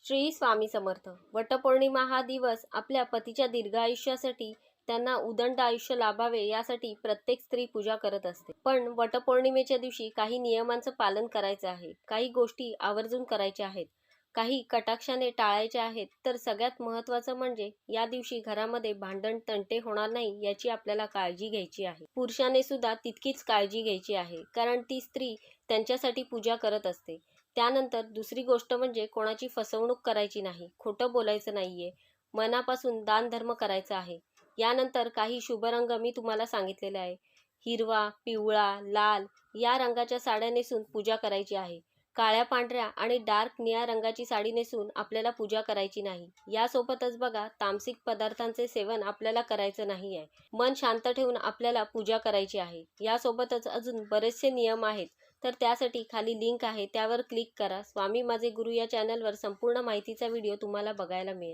श्री स्वामी समर्थ. वटपौर्णिमा हा दिवस आपल्या पतीच्या दीर्घ आयुष्यासाठी, त्यांना उदंड आयुष्य लाभावे यासाठी प्रत्येक स्त्री पूजा करत असते. पण वटपौर्णिमेच्या दिवशी काही नियमांचं पालन करायचं आहे, काही गोष्टी आवर्जून करायच्या आहेत, काही कटाक्षाने टाळायच्या आहेत. तर सगळ्यात महत्त्वाचं म्हणजे या दिवशी घरामध्ये भांडण तंटे होणार नाही याची आपल्याला काळजी घ्यायची आहे. पुरुषाने सुद्धा तितकीच काळजी घ्यायची आहे, कारण ती स्त्री त्यांच्यासाठी पूजा करत असते. त्यानंतर दुसरी गोष्ट म्हणजे कोणाची फसवणूक करायची नाही, खोटं बोलायचं नाहीये, मनापासून दानधर्म करायचा आहे. यानंतर काही शुभ रंग मी तुम्हाला सांगितलेले आहे. हिरवा, पिवळा, लाल या रंगाच्या साड्या नेसून पूजा करायची आहे. काळ्या, पांढऱ्या आणि डार्क निळ्या रंगाची साडी नेसून आपल्याला पूजा करायची नाही. यासोबतच बघा, तामसिक पदार्थांचे सेवन आपल्याला करायचं नाही आहे. मन शांत ठेवून आपल्याला पूजा करायची आहे. यासोबतच अजून बरेचसे नियम आहेत. तर त्यासाठी खाली लिंक आहे, त्यावर क्लिक करा. स्वामी माझे गुरु या चॅनलवर संपूर्ण माहितीचा व्हिडिओ तुम्हाला बघायला मिळेल.